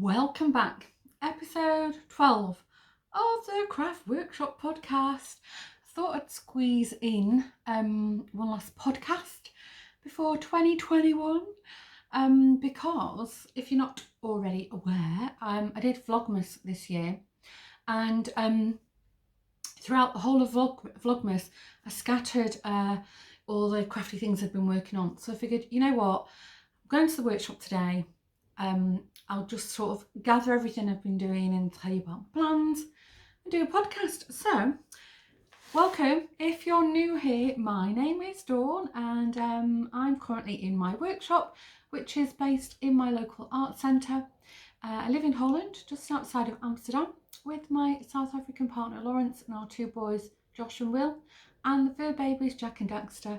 Welcome back, episode 12 of the Craft Workshop podcast. I thought I'd squeeze in one last podcast before 2021 because if you're not already aware, I did Vlogmas this year, and throughout the whole of Vlogmas I scattered all the crafty things I've been working on. So I figured, you know what, I'm going to the workshop today. I'll just sort of gather everything I've been doing and tell you about my plans and do a podcast. So, welcome. If you're new here, my name is Dawn and I'm currently in my workshop, which is based in my local art centre. I live in Holland, just outside of Amsterdam, with my South African partner Lawrence and our two boys, Josh and Will, and the fur babies, Jack and Dexter.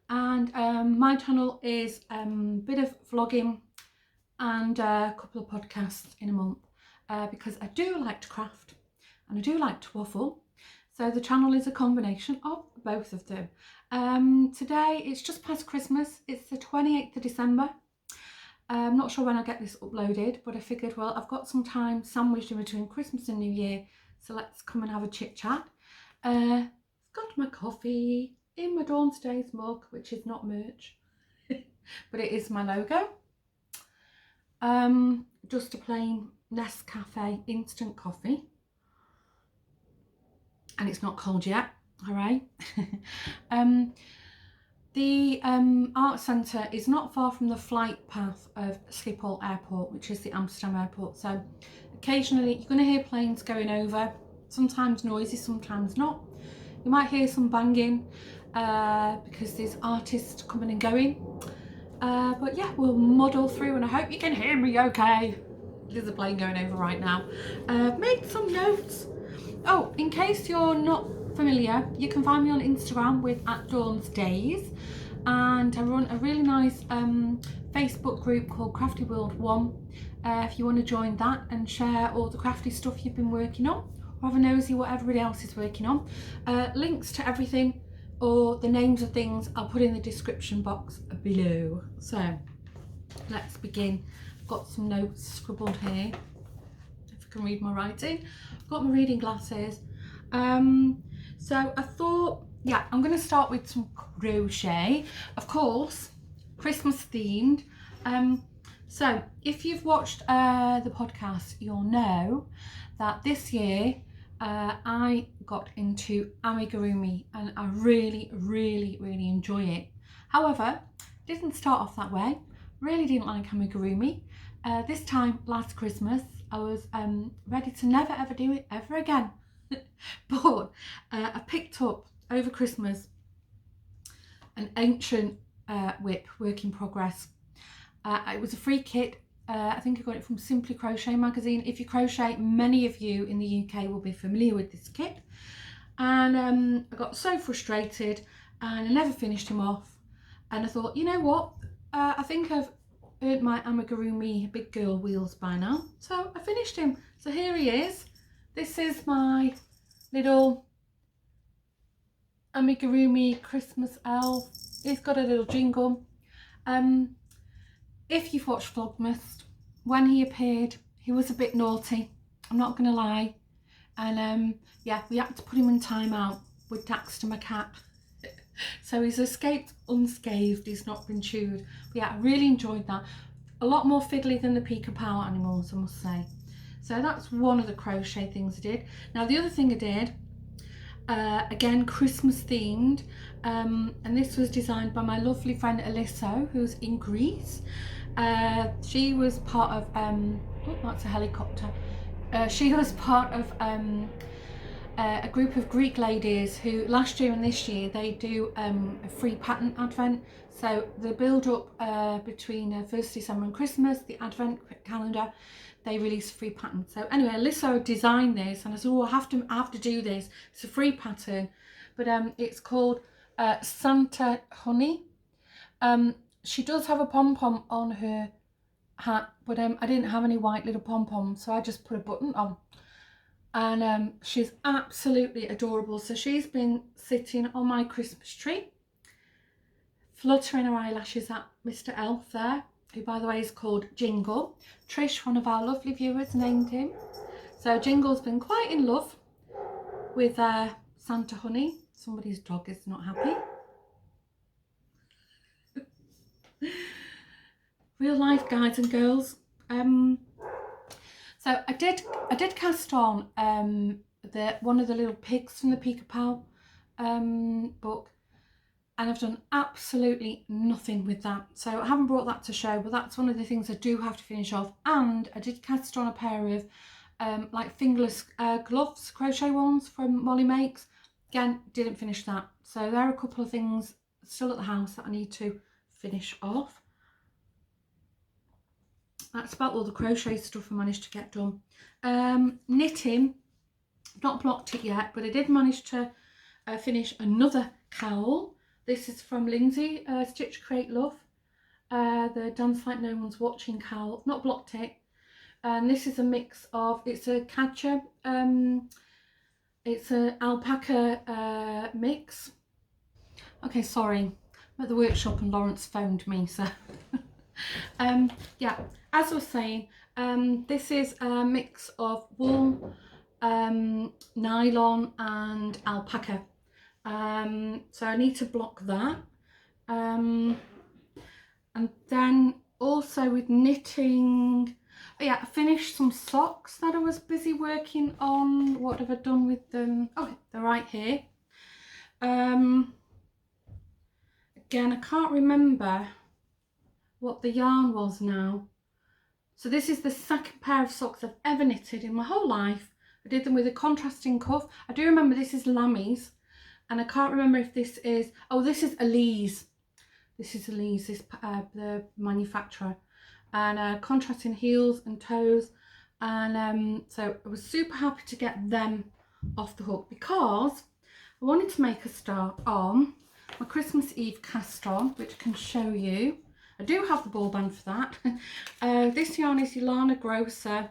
And my channel is a bit of vlogging and a couple of podcasts in a month because I do like to craft and I do like to waffle, so the channel is a combination of both of them. Today it's just past Christmas, it's the 28th of December. I'm not sure when I'll get this uploaded, but I figured, well, I've got some time sandwiched in between Christmas and New Year, so let's come and have a chit chat. I've got my coffee in my Dawn's Days mug, which is not merch but it is my logo. Just a plain Nescafe instant coffee, and it's not cold yet. Hooray! The art centre is not far from the flight path of Schiphol Airport, which is the Amsterdam airport. So occasionally you're going to hear planes going over, sometimes noisy, sometimes not. You might hear some banging because there's artists coming and going. But yeah, we'll muddle through and I hope you can hear me okay. There's a plane going over right now. Made some notes. Oh, in case you're not familiar, you can find me on Instagram with @DawnsDays, and I run a really nice Facebook group called Crafty World 1. If you want to join that and share all the crafty stuff you've been working on, or have a nosy what everybody else is working on, links to everything or the names of things I'll put in the description box below. So let's begin. I've got some notes scribbled here, if I can read my writing. I've got my reading glasses. So I thought, yeah, I'm going to start with some crochet, of course, Christmas themed. So if you've watched the podcast, you'll know that this year I got into amigurumi and I really enjoy it. However, didn't start off that way. Really didn't like amigurumi. This time last Christmas I was ready to never ever do it ever again. But I picked up over Christmas an ancient whip, work in progress. It was a free kit. I think I got it from Simply Crochet magazine. If you crochet, many of you in the UK will be familiar with this kit. And I got so frustrated and I never finished him off. And I thought, you know what? I think I've earned my amigurumi big girl wheels by now. So I finished him. So here he is. This is my little amigurumi Christmas elf. He's got a little jingle. If you've watched Vlogmas, when he appeared, he was a bit naughty, I'm not going to lie. And yeah, we had to put him in timeout with Daxter, my cat. So he's escaped unscathed, he's not been chewed. But yeah, I really enjoyed that. A lot more fiddly than the Pika Power animals, I must say. So that's one of the crochet things I did. Now the other thing I did, again Christmas themed, and this was designed by my lovely friend Alyssa, who's in Greece. She was part of oh, that's a helicopter. She was part of a group of Greek ladies who last year and this year they do a free pattern advent. So the build up between 1st December and Christmas, the advent calendar, they release free pattern. So anyway, Alyssa designed this and I said, oh, I have to do this. It's a free pattern, but it's called Santa Honey. She does have a pom-pom on her hat, but I didn't have any white little pom-poms, so I just put a button on. And she's absolutely adorable. So she's been sitting on my Christmas tree, fluttering her eyelashes at Mr. Elf there. who by the way is called Jingle. Trish, one of our lovely viewers, named him. So Jingle's been quite in love with Santa Honey. Somebody's dog is not happy. Real life, guys and girls. So I did cast on one of the little pigs from the Peek Pal book, and I've done absolutely nothing with that. So I haven't brought that to show, but that's one of the things I do have to finish off. And I did cast on a pair of like fingerless gloves, crochet ones from Molly Makes. Again, didn't finish that. So there are a couple of things still at the house that I need to finish off. That's about all the crochet stuff I managed to get done. Knitting, not blocked it yet, but I did manage to finish another cowl. This is from Lindsay, Stitch Create Love, the Dance Like No One's Watching cowl. Not blocked it. And this is a mix of, it's a Katia, it's an alpaca mix. Okay, sorry, I'm at the workshop and Lawrence phoned me, so yeah, as I was saying, this is a mix of wool, nylon and alpaca. So I need to block that. And then also with knitting, oh yeah, I finished some socks that I was busy working on. What have I done with them? Oh, they're right here. Again, I can't remember what the yarn was now. So this is the second pair of socks I've ever knitted in my whole life. I did them with a contrasting cuff. I do remember this is Lambie's, and I can't remember if this is, oh, this is Elise. This is Elise, the manufacturer. And contrasting heels and toes. And so I was super happy to get them off the hook because I wanted to make a start on my Christmas Eve cast on, which I can show you. I do have the ball band for that. This yarn is Lana Grossa,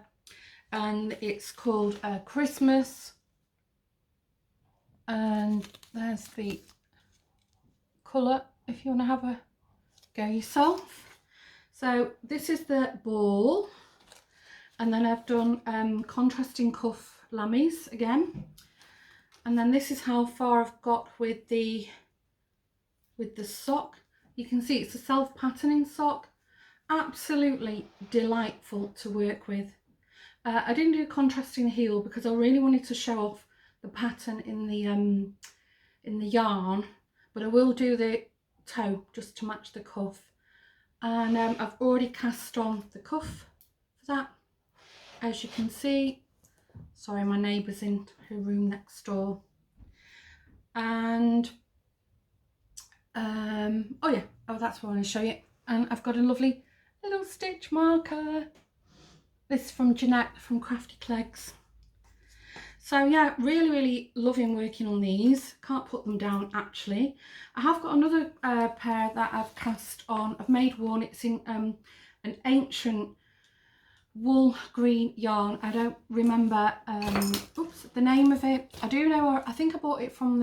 and it's called Christmas. And there's the colour if you want to have a go yourself. So this is the ball, and then I've done contrasting cuff lammies again, and then this is how far I've got with the sock. You can see it's a self-patterning sock, absolutely delightful to work with. I didn't do contrasting heel because I really wanted to show off the pattern in the yarn, but I will do the toe just to match the cuff. And I've already cast on the cuff for that, as you can see. Sorry, my neighbour's in her room next door. And oh yeah, oh, that's what I want to show you. And I've got a lovely little stitch marker. This is from Jeanette from Crafty Clegs. So yeah, really loving working on these. Can't put them down actually. I have got another pair that I've cast on. I've made one. It's in an ancient wool green yarn. I don't remember the name of it. I do know, I think I bought it from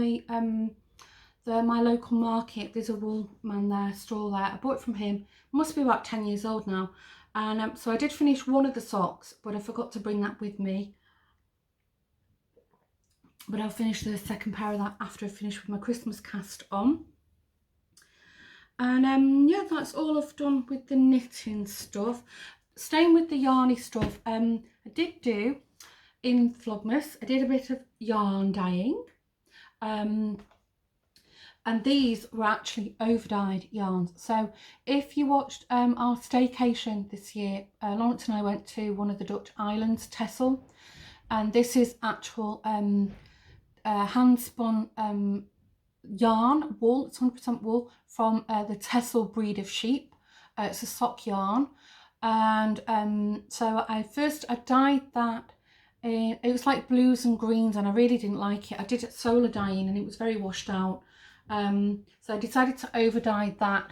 my local market. There's a wool man there, store there. I bought it from him. Must be about 10 years old now. And so I did finish one of the socks, but I forgot to bring that with me. But I'll finish the second pair of that after I finish with my Christmas cast on. And yeah, that's all I've done with the knitting stuff. Staying with the yarny stuff, I did do in Vlogmas, I did a bit of yarn dyeing. And these were actually over-dyed yarns. So if you watched our staycation this year, Lawrence and I went to one of the Dutch islands, Texel, and this is actual hand spun yarn, wool. It's 100% wool from the Texel breed of sheep. It's a sock yarn, and so I dyed that in, it was like blues and greens, and I really didn't like it. I did it solar dyeing and it was very washed out. So I decided to over dye that,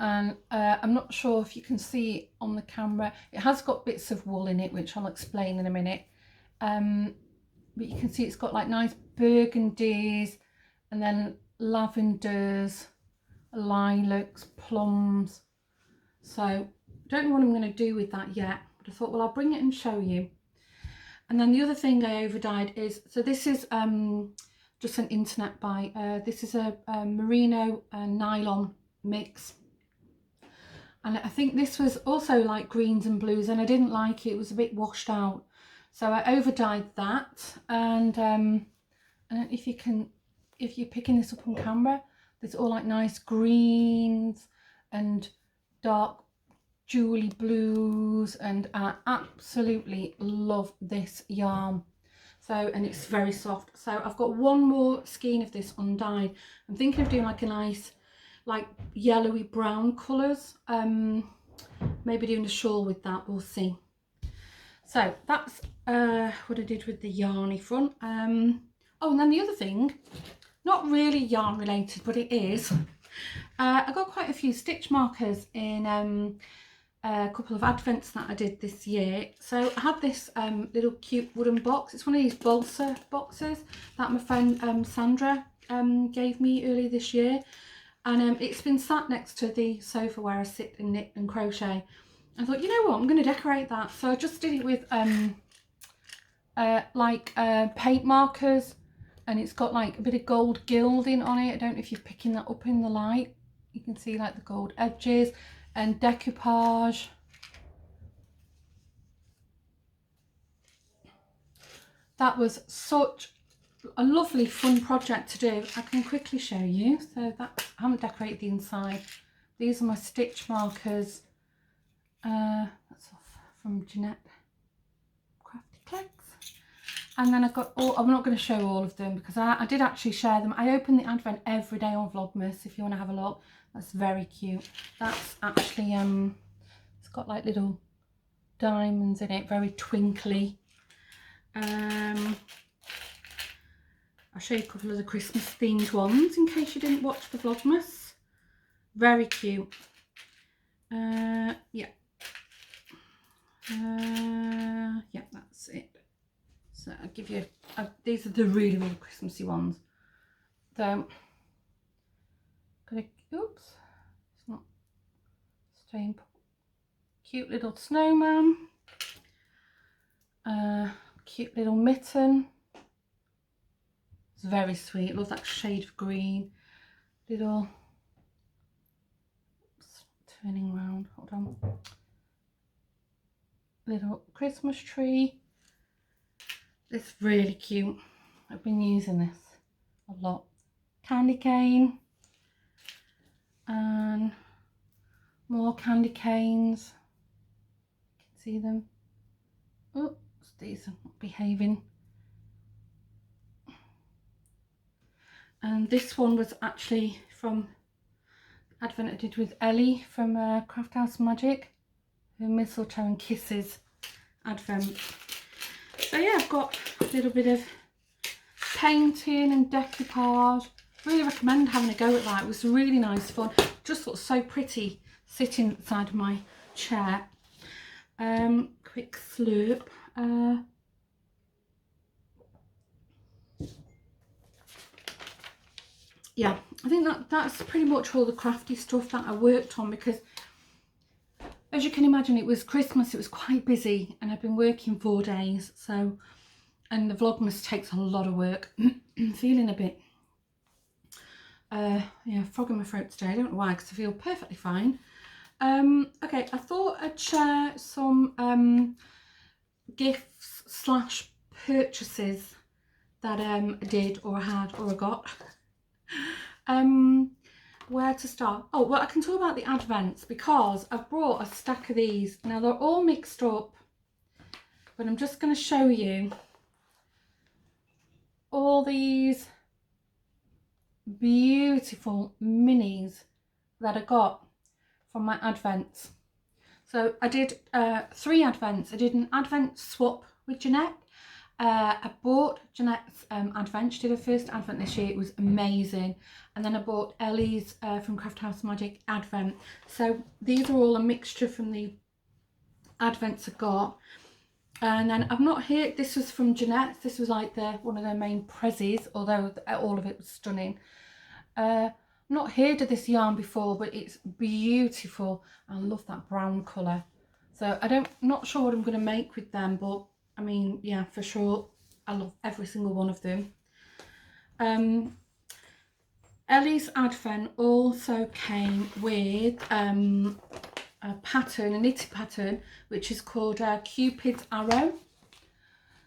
and I'm not sure if you can see it on the camera. It has got bits of wool in it, which I'll explain in a minute. But you can see it's got like nice burgundies, and then lavenders, lilacs, plums. So I don't know what I'm going to do with that yet, but I thought, well, I'll bring it and show you. And then the other thing I over dyed is, so this is just an internet buy. This is a merino nylon mix. And I think this was also like greens and blues, and I didn't like it. It was a bit washed out. So I over dyed that. And I don't know if you can, if you're picking this up on camera, there's all like nice greens and dark jewelly blues, and I absolutely love this yarn. So, and it's very soft. So I've got one more skein of this undyed. I'm thinking of doing like a nice like yellowy brown colours, maybe doing a shawl with that, we'll see. So that's what I did with the yarny front. Oh, and then the other thing, not really yarn related, but it is, I got quite a few stitch markers in a couple of advents that I did this year. So I had this little cute wooden box. It's one of these balsa boxes that my friend Sandra gave me earlier this year, and it's been sat next to the sofa where I sit and knit and crochet. I thought, you know what, I'm going to decorate that. So I just did it with paint markers, and it's got like a bit of gold gilding on it. I don't know if you're picking that up in the light. You can see like the gold edges and decoupage. That was such a lovely fun project to do. I can quickly show you. So that, I haven't decorated the inside. These are my stitch markers. That's off from Jeanette Crafty Clicks. And then I've got all, I'm not going to show all of them because I did actually share them. I open the advent every day on Vlogmas if you want to have a look. That's very cute. That's actually it's got like little diamonds in it, very twinkly. I'll show you a couple of the Christmas themed ones in case you didn't watch the Vlogmas. Very cute. Yeah. Yeah, that's it. So I'll give you, these are the really, really Christmassy ones. So, oops, it's not staying. Cute little snowman. Cute little mitten. It's very sweet. Love that shade of green. Little, oops, turning around, hold on. Little Christmas tree. It's really cute. I've been using this a lot. Candy cane. And more candy canes. You can see them. Oh, these are not behaving. And this one was actually from Advent I did with Ellie from Craft House Magic. Her mistletoe and kisses Advent. So yeah, I've got a little bit of painting and decoupage. Really recommend having a go at that. It was really nice fun. Just looks so pretty sitting at the side of my chair. Quick slurp. Yeah, I think that's pretty much all the crafty stuff that I worked on, because as you can imagine, it was Christmas, it was quite busy, and I've been working 4 days, so, and the Vlogmas takes a lot of work. I'm feeling a bit, yeah, frog in my throat today. I don't know why, because I feel perfectly fine. Okay, I thought I'd share some gifts slash purchases that I did, or I had, or I got. Where to start? Oh, well, I can talk about the advents because I've brought a stack of these. Now they're all mixed up, but I'm just going to show you all these beautiful minis that I got from my advents. So I did 3 advents. I did an advent swap with Jeanette. I bought Jeanette's advent. She did her first advent this year. It was amazing. And then I bought Ellie's from Craft House Magic advent. So these are all a mixture from the advents I got. And then I've not heard, this was from Jeanette's. This was like one of their main prezzies, although all of it was stunning. not heard of this yarn before, but it's beautiful. I love that brown colour. So not sure what I'm going to make with them, but I mean, yeah, for sure, I love every single one of them. Ellie's Advent also came with a pattern, a knitted pattern, which is called Cupid's Arrow.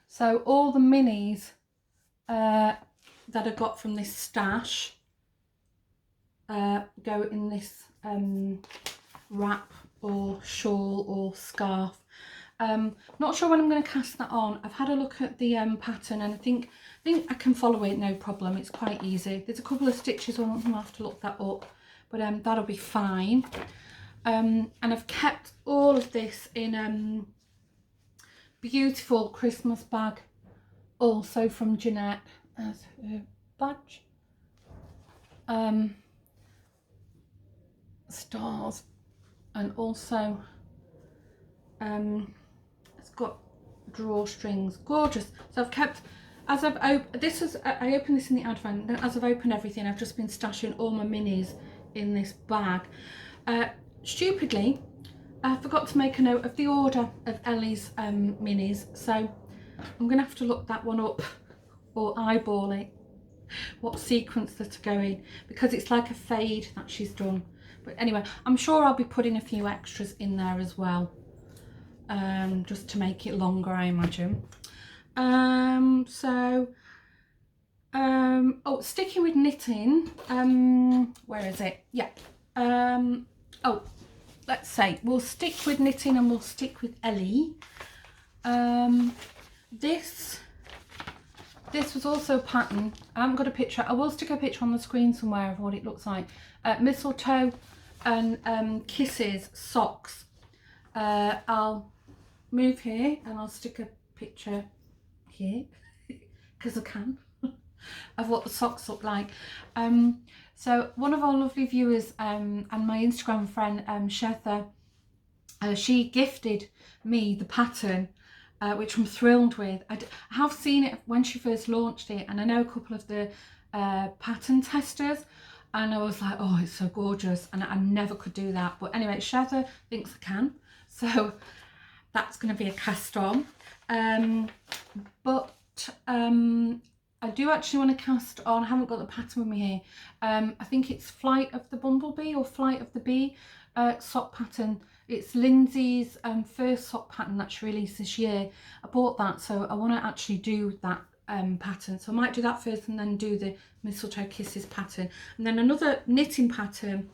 So all the minis that I got from this stash go in this wrap or shawl or scarf. Not sure when I'm going to cast that on. I've had a look at the pattern, and I think I can follow it no problem. It's quite easy. There's a couple of stitches on it, I'll have to look that up, but that'll be fine. And I've kept all of this in beautiful Christmas bag, also from Jeanette as her badge. Stars, and also it's got drawstrings, gorgeous. So I've kept, as I've opened this, I opened this in the Advent, then as I've opened everything, I've just been stashing all my minis in this bag. Stupidly, I forgot to make a note of the order of Ellie's minis, so I'm gonna have to look that one up or eyeball it, what sequence they're to go in, because it's like a fade that she's done. But anyway, I'm sure I'll be putting a few extras in there as well, just to make it longer, I imagine. Oh, sticking with knitting, where is it? Yeah. Oh, let's say we'll stick with knitting and we'll stick with Ellie. This was also a pattern. I haven't got a picture. I will stick a picture on the screen somewhere of what it looks like. Mistletoe and Kisses socks. I'll move here and I'll stick a picture here because I can of what the socks look like. So one of our lovely viewers and my Instagram friend Shetha, she gifted me the pattern, which I'm thrilled with. I have seen it when she first launched it, and I know a couple of the pattern testers, and I was like, oh, it's so gorgeous, and I never could do that. But anyway, Shetha thinks I can, so that's going to be a cast on. I do actually want to cast on, I haven't got the pattern with me here, I think it's Flight of the Bumblebee or Flight of the Bee sock pattern. It's Lindsay's first sock pattern that she released this year. I bought that, so I want to actually do that pattern. So I might do that first and then do the Mistletoe Kisses pattern. And then another knitting pattern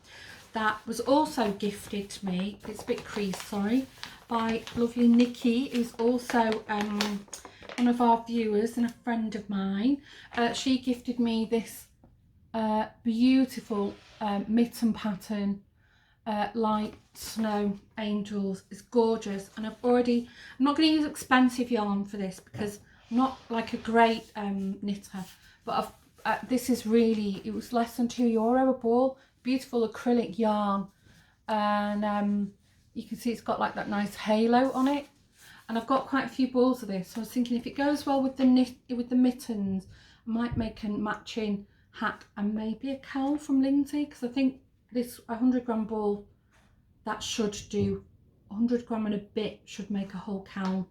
that was also gifted to me, it's a bit creased, sorry, by lovely Nikki, who's also one of our viewers and a friend of mine. She gifted me this beautiful mitten pattern, light snow angels. It's gorgeous, and I'm not going to use expensive yarn for this because I'm not like a great knitter, but this is really, it was less than €2 a ball. Beautiful acrylic yarn, and you can see it's got like that nice halo on it. And I've got quite a few balls of this, so I was thinking if it goes well with the mittens, I might make a matching hat and maybe a cowl from Lindsay, because I think this 100-gram ball, that should do 100 gram and a bit, should make a whole cowl.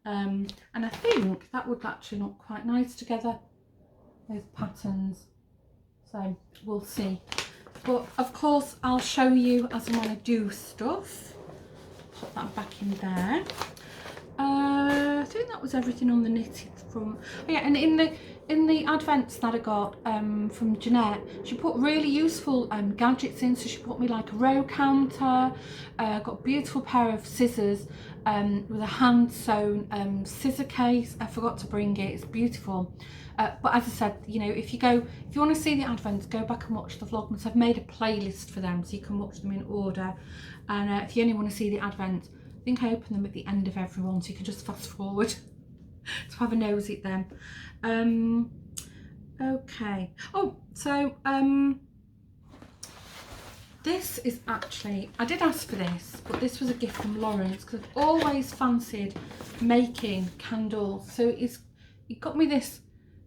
And I think that would actually look quite nice together, those patterns. So we'll see. But of course I'll show you as I want to do stuff. Put that back in there. I think that was everything on the knitted from. Oh yeah, and in the advents that I got from Jeanette, she put really useful gadgets in. So she put me like a row counter, got a beautiful pair of scissors with a hand sewn scissor case. I forgot to bring it, it's beautiful. But as I said, you know, if you want to see the advents, go back and watch the Vlogmas. I've made a playlist for them so you can watch them in order. And if you only want to see the advents, I think I open them at the end of every one, so you can just fast forward to have a nose at them. Okay. Oh, so this is actually, I did ask for this, but this was a gift from Lawrence because I've always fancied making candles. So it got me this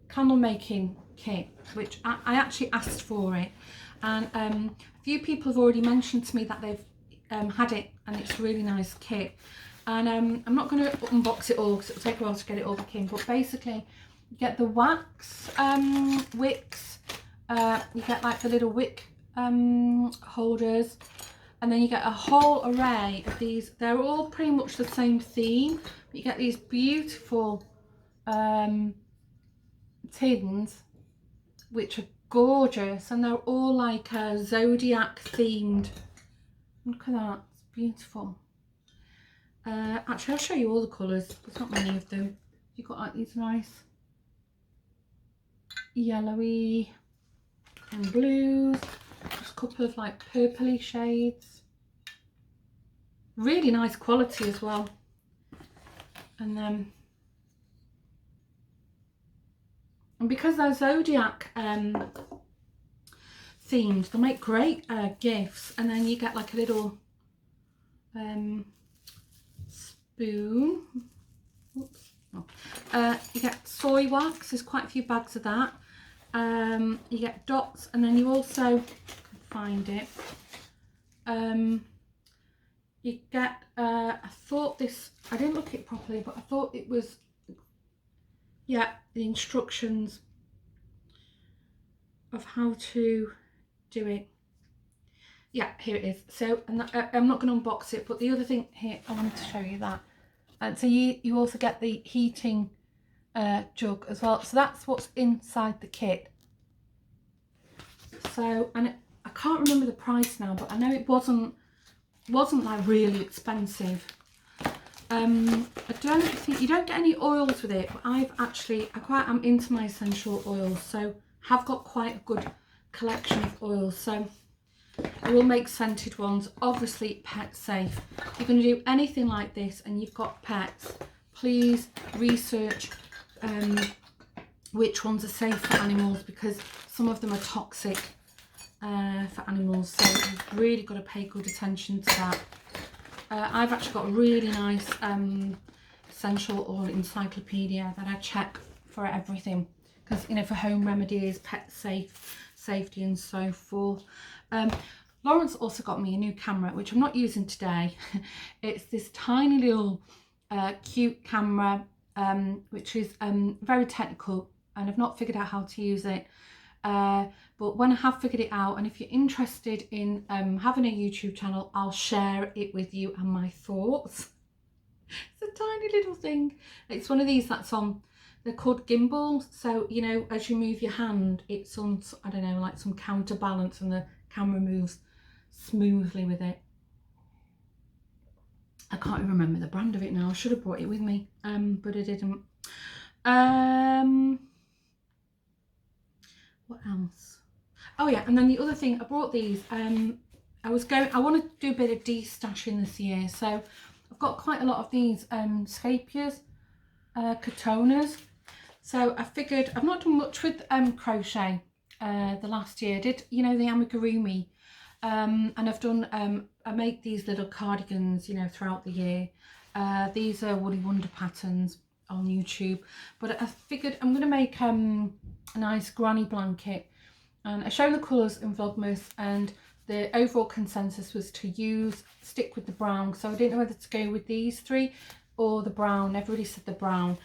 candle making kit, which I actually asked for it, and a few people have already mentioned to me that they've had it, and it's a really nice kit. And I'm not going to unbox it all because it'll take a while to get it all back in, but basically you get the wax wicks, you get like the little wick holders, and then you get a whole array of these. They're all pretty much the same theme, but you get these beautiful tins which are gorgeous, and they're all like zodiac themed. Look at that, it's beautiful. Actually, I'll show you all the colours. There's not many of them. You've got like these nice yellowy and blues, just a couple of like purpley shades. Really nice quality as well. And because they're zodiac themed, they make great gifts. And then you get like a little spoon. Oops. Oh. You get soy wax. There's quite a few bags of that. You get dots, and then you also can find it. You get I thought this, I didn't look at it properly, but I thought it was, yeah, the instructions of how to do it. Yeah, here it is. So, and I'm not going to unbox it, but the other thing here, I wanted to show you that. And so you also get the heating jug as well. So that's what's inside the kit. So, and I can't remember the price now, but I know it wasn't like really expensive. I don't think you don't get any oils with it, but I'm into my essential oils, so have got quite a good collection of oils. So I will make scented ones, obviously pet safe. If you're going to do anything like this and you've got pets, please research which ones are safe for animals, because some of them are toxic for animals, so you've really got to pay good attention to that. I've actually got a really nice essential oil encyclopedia that I check for everything, because, you know, for home remedies, pet safety and so forth. Lawrence also got me a new camera, which I'm not using today. It's this tiny little cute camera, which is very technical, and I've not figured out how to use it. But when I have figured it out, and if you're interested in having a YouTube channel, I'll share it with you and my thoughts. It's a tiny little thing. It's one of these that's on, they're called gimbals. So, you know, as you move your hand, it's on, I don't know, like some counterbalance, and the camera moves smoothly with it. I can't even remember the brand of it now. I should have brought it with me, but I didn't. What else? Oh yeah, and then the other thing, I brought these. I want to do a bit of de-stashing this year, so I've got quite a lot of these scapias, katonas. So I figured, I've not done much with crochet the last year. I did, you know, the amigurumi, and I've done, I make these little cardigans, you know, throughout the year. These are Woolly Wonder patterns on YouTube, but I figured I'm going to make a nice granny blanket, and I showed the colours in Vlogmas, and the overall consensus was to stick with the brown, so I didn't know whether to go with these three or the brown. Everybody said the brown,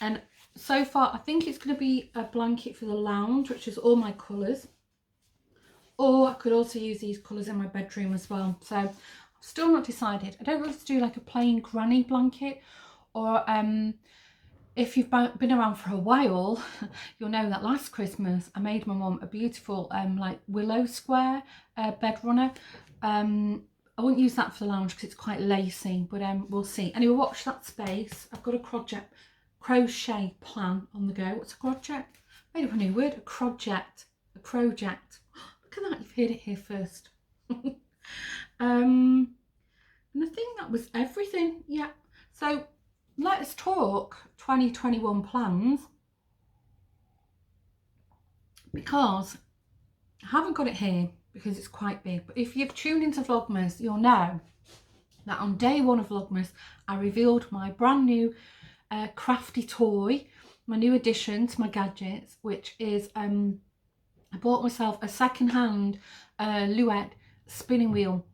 and so far I think it's going to be a blanket for the lounge, which is all my colours, or I could also use these colours in my bedroom as well. So I'm still not decided. I don't know if to do like a plain granny blanket, or if you've been around for a while, you'll know that last Christmas I made my mum a beautiful like willow square bed runner. I wouldn't use that for the lounge because it's quite lacy, but we'll see. Anyway, watch that space. I've got a crochet plan on the go. What's a crochet? Made up a new word. A project. Look at that, you've heard it here first. And I think that was everything. Yeah. So let us talk 2021 plans, because I haven't got it here because it's quite big, but if you've tuned into Vlogmas, you'll know that on day one of Vlogmas I revealed my brand new Crafty toy, my new addition to my gadgets, which is I bought myself a second-hand Luet spinning wheel.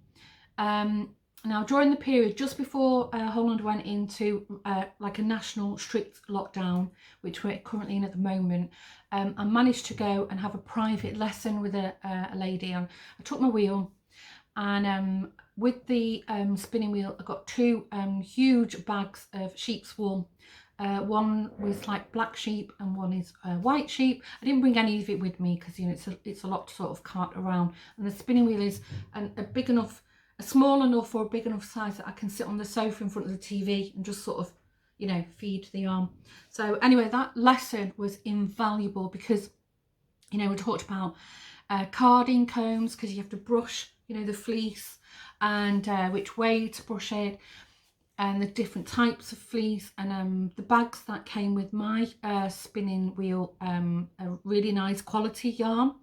Now, during the period just before Holland went into like a national strict lockdown, which we're currently in at the moment, I managed to go and have a private lesson with a lady. And I took my wheel, and with the spinning wheel, I got two huge bags of sheep's wool. One was like black sheep and one is white sheep. I didn't bring any of it with me because, you know, it's a lot to sort of cart around. And the spinning wheel is a small enough or a big enough size that I can sit on the sofa in front of the TV and just sort of, you know, feed the arm. So anyway, that lesson was invaluable because, you know, we talked about carding combs, because you have to brush, you know, the fleece, and which way to brush it, and the different types of fleece, and the bags that came with my spinning wheel, a really nice quality yarn,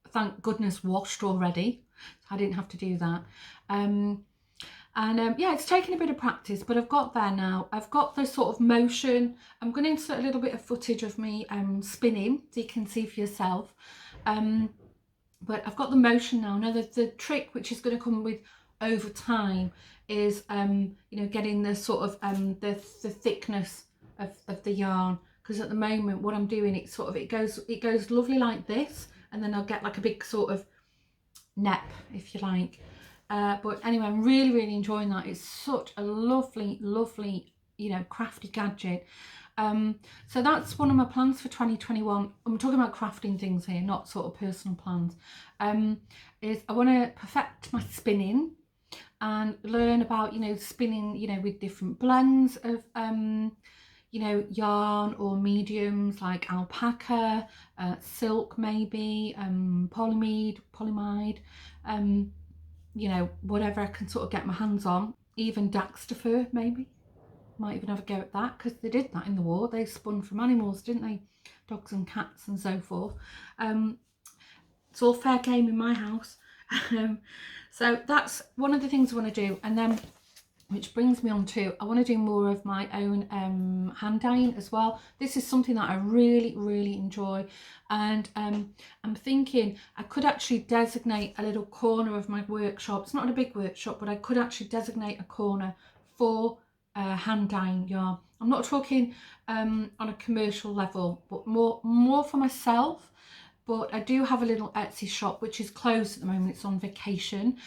thank goodness washed already, so I didn't have to do that. Yeah, it's taken a bit of practice, but I've got there now. I've got the sort of motion. I'm going to insert a little bit of footage of me spinning so you can see for yourself. But I've got the motion now. Now the trick, which is going to come with over time, is you know, getting the sort of the thickness of the yarn, because at the moment what I'm doing, it goes lovely like this, and then I'll get like a big sort of nep, if you like. But anyway, I'm really enjoying that. It's such a lovely, you know, crafty gadget. So that's one of my plans for 2021. I'm talking about crafting things here, not sort of personal plans. Is I want to perfect my spinning and learn about, you know, spinning, you know, with different blends of you know, yarn or mediums like alpaca, silk maybe, polyamide, you know, whatever I can sort of get my hands on, even Daxter fur maybe. Might even have a go at that, because they did that in the war. They spun from animals, didn't they? Dogs and cats and so forth. It's all fair game in my house. So that's one of the things I want to do. And then, which brings me on to, I want to do more of my own hand dyeing as well. This is something that I really enjoy, and I'm thinking I could actually designate a little corner of my workshop. It's not a big workshop, but I could actually designate a corner for hand dyeing yarn. I'm not talking on a commercial level, but more for myself. But I do have a little Etsy shop which is closed at the moment. It's on vacation.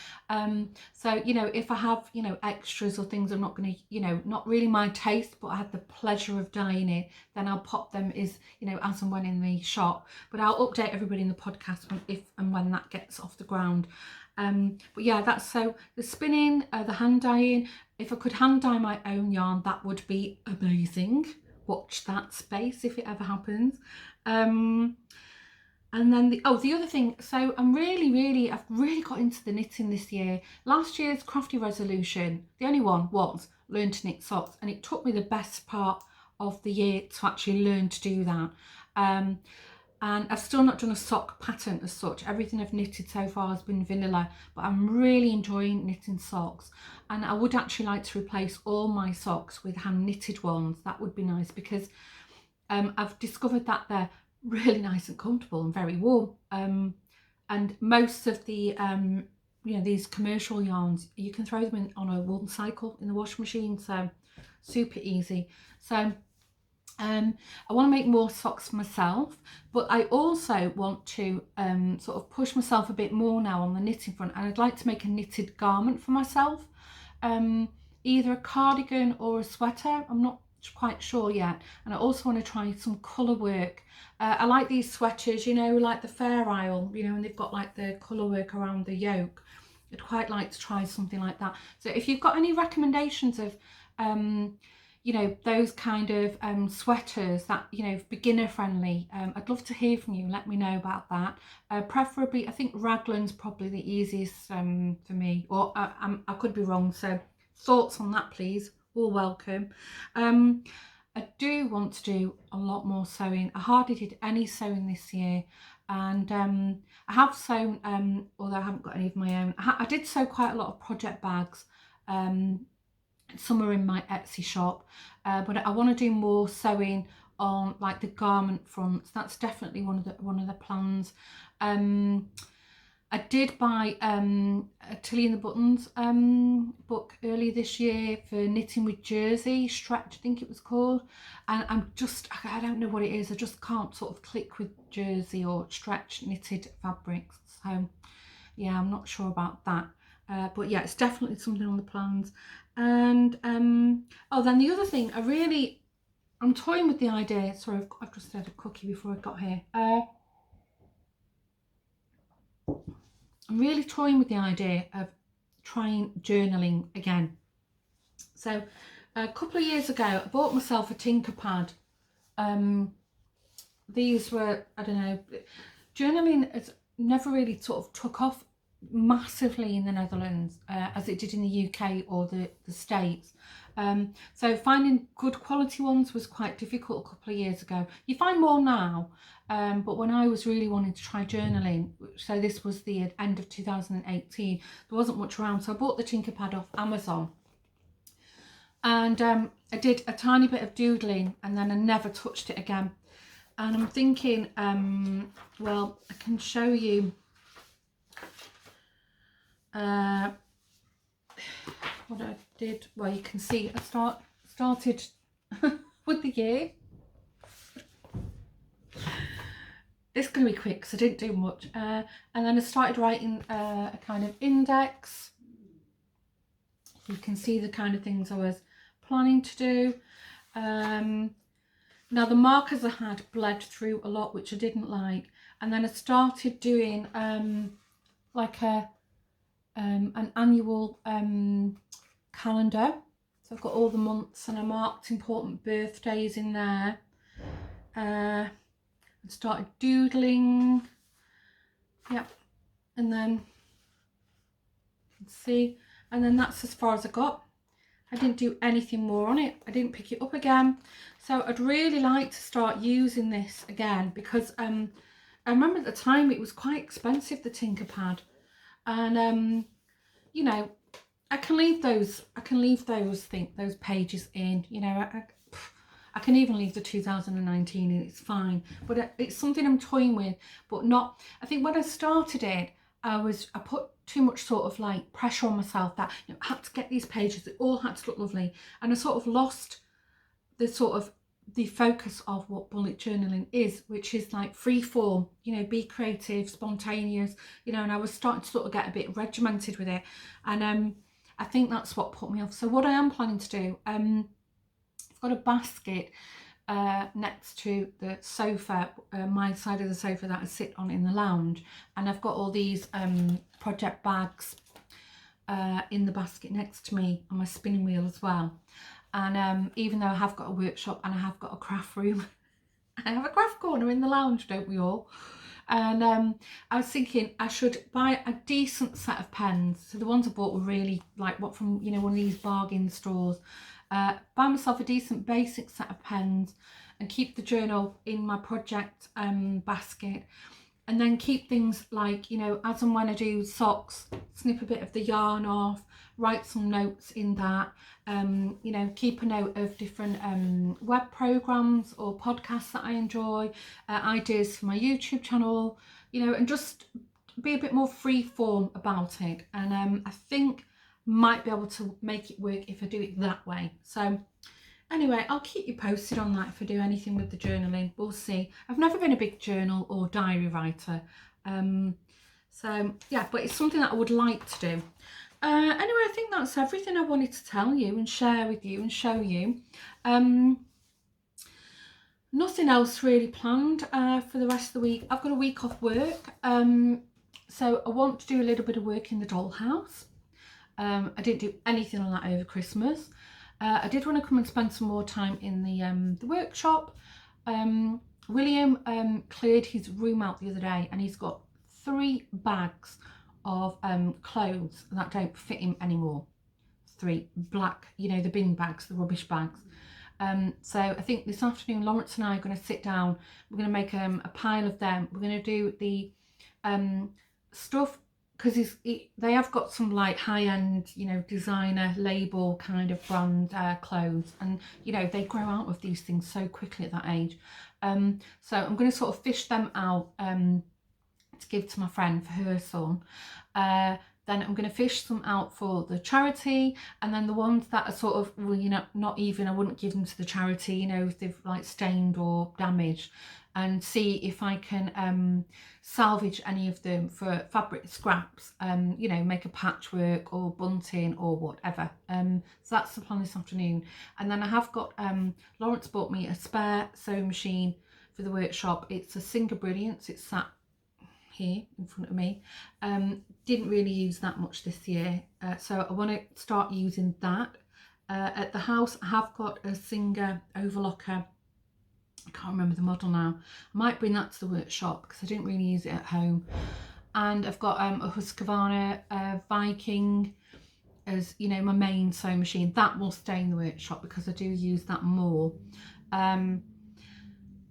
So, you know, if I have, you know, extras or things I'm not going to, you know, not really my taste, but I had the pleasure of dyeing it, then I'll pop them as, you know, as and when in the shop. But I'll update everybody in the podcast if and when that gets off the ground. But yeah, that's so the spinning, the hand dyeing. If I could hand dye my own yarn, that would be amazing. Watch that space if it ever happens. And then the other thing, so I've really got into the knitting this year. Last year's crafty resolution, the only one, was learn to knit socks, and it took me the best part of the year to actually learn to do that. And I've still not done a sock pattern as such. Everything I've knitted so far has been vanilla, but I'm really enjoying knitting socks. And I would actually like to replace all my socks with hand knitted ones. That would be nice, because I've discovered that they're really nice and comfortable and very warm. And most of the you know, these commercial yarns, you can throw them in on a wool cycle in the washing machine, so super easy. So I want to make more socks for myself, but I also want to sort of push myself a bit more now on the knitting front, and I'd like to make a knitted garment for myself, either a cardigan or a sweater. I'm not quite sure yet. And I also want to try some colour work. I like these sweaters, you know, like the Fair Isle, you know, and they've got like the colour work around the yoke. I'd quite like to try something like that. So if you've got any recommendations of you know, those kind of sweaters that, you know, beginner friendly, I'd love to hear from you. Let me know about that. Preferably, I think raglan's probably the easiest for me, or I could be wrong, so thoughts on that please, all welcome. I do want to do a lot more sewing. I hardly did any sewing this year, and I have sewn, although I haven't got any of my own. I did sew quite a lot of project bags. Some are in my Etsy shop, but I want to do more sewing on like the garment fronts. That's definitely one of the plans. I did buy a Tilly and the Buttons book earlier this year for knitting with jersey, stretch I think it was called, and I don't know what it is, I just can't sort of click with jersey or stretch knitted fabrics, so yeah, I'm not sure about that, but yeah, it's definitely something on the plans. And oh, then the other thing, I'm toying with the idea, sorry, I've just had a cookie before I got here. I'm really toying with the idea of trying journaling again. So a couple of years ago, I bought myself a Tinkerpad. These were, I don't know, journaling has never really sort of took off massively in the Netherlands as it did in the UK or the States. So finding good quality ones was quite difficult a couple of years ago. You find more now, but when I was really wanting to try journaling, so this was the end of 2018, there wasn't much around, so I bought the Tinkerpad off Amazon. And I did a tiny bit of doodling and then I never touched it again. And I'm thinking, well, I can show you what I did. Well, you can see I started with the year. It's going to be quick because I didn't do much. And then I started writing a kind of index. You can see the kind of things I was planning to do. Now the markers I had bled through a lot, which I didn't like. And then I started doing like an annual calendar. So I've got all the months and I marked important birthdays in there. I started doodling. Yep. And then you can see, and then that's as far as I got. I didn't do anything more on it. I didn't pick it up again. So I'd really like to start using this again because I remember at the time it was quite expensive, the Tinkerpad. And you know, I can leave those those pages in, you know, I can even leave the 2019 and it's fine, but it's something I'm toying with, but not, I think when I started it, I put too much sort of like pressure on myself that, you know, I had to get these pages, it all had to look lovely, and I sort of lost the focus of what bullet journaling is, which is like free form, you know, be creative, spontaneous, you know, and I was starting to sort of get a bit regimented with it, and I think that's what put me off. So what I am planning to do, I've got a basket next to the sofa, my side of the sofa that I sit on in the lounge, and I've got all these project bags in the basket next to me on my spinning wheel as well. And even though I have got a workshop and I have got a craft room, I have a craft corner in the lounge, don't we all? And I was thinking I should buy a decent set of pens. So the ones I bought were really like what from, you know, one of these bargain stores. Buy myself a decent basic set of pens and keep the journal in my project basket, and then keep things like, you know, as and when I do socks, snip a bit of the yarn off, write some notes in that, you know, keep a note of different web programs or podcasts that I enjoy, ideas for my YouTube channel, you know, and just be a bit more free form about it. And I think might be able to make it work if I do it that way. So anyway, I'll keep you posted on that if I do anything with the journaling. We'll see. I've never been a big journal or diary writer. So yeah, but it's something that I would like to do. Anyway, I think that's everything I wanted to tell you and share with you and show you. Nothing else really planned for the rest of the week. I've got a week off work. So I want to do a little bit of work in the dollhouse. I didn't do anything on that over Christmas. I did want to come and spend some more time in the workshop. William cleared his room out the other day and he's got 3 bags of clothes that don't fit him anymore. 3 black, you know, the bin bags, the rubbish bags. So I think this afternoon Lawrence and I are going to sit down, we're going to make a pile of them. We're going to do the stuff because they have got some like high-end, you know, designer label kind of brand clothes, and you know they grow out of these things so quickly at that age. So I'm going to sort of fish them out to give to my friend for her son. Then I'm going to fish some out for the charity, and then the ones that are sort of, well, you know, not even, I wouldn't give them to the charity, you know, if they've like stained or damaged, and see if I can salvage any of them for fabric scraps, you know, make a patchwork or bunting or whatever. So that's the plan this afternoon. And then I have got, Lawrence bought me a spare sewing machine for the workshop. It's a Singer Brilliance. It's sat here in front of me. Didn't really use that much this year, so I want to start using that. At the house I have got a Singer overlocker. I can't remember the model now. I might bring that to the workshop because I didn't really use it at home. And I've got a Husqvarna Viking as, you know, my main sewing machine. That will stay in the workshop because I do use that more.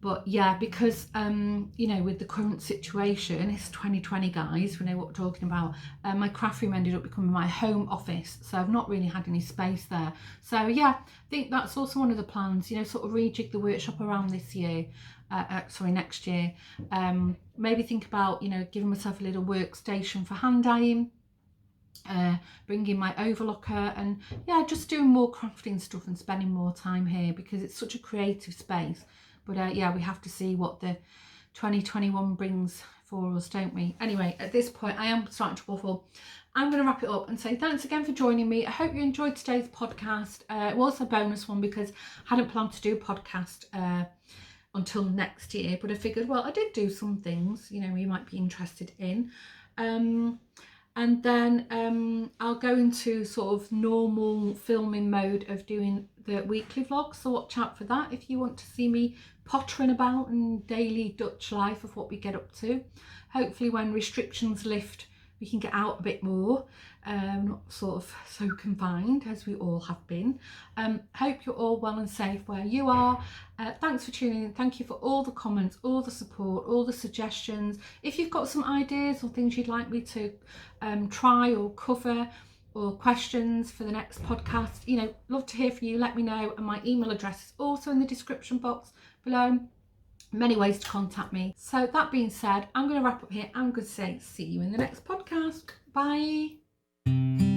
But yeah, because, you know, with the current situation, it's 2020, guys, we know what we're talking about. My craft room ended up becoming my home office, so I've not really had any space there. So yeah, I think that's also one of the plans, you know, sort of rejig the workshop around this year, sorry, next year. Maybe think about, you know, giving myself a little workstation for hand dyeing, bringing my overlocker, and yeah, just doing more crafting stuff and spending more time here because it's such a creative space. But yeah, we have to see what the 2021 brings for us, don't we? Anyway, at this point, I am starting to waffle. I'm going to wrap it up and say thanks again for joining me. I hope you enjoyed today's podcast. It was a bonus one because I hadn't planned to do a podcast until next year. But I figured, well, I did do some things, you know, you might be interested in. And then I'll go into sort of normal filming mode of doing the weekly vlogs, so watch out for that if you want to see me pottering about and daily Dutch life of what we get up to. Hopefully when restrictions lift we can get out a bit more, not sort of so confined as we all have been. Hope you're all well and safe where you are. Thanks for tuning in. Thank you for all the comments, all the support, all the suggestions. If you've got some ideas or things you'd like me to try or cover, or questions for the next podcast, you know, love to hear from you. Let me know, and my email address is also in the description box below. Many ways to contact me. So that being said, I'm going to wrap up here. I'm going to say see you in the next podcast. Bye.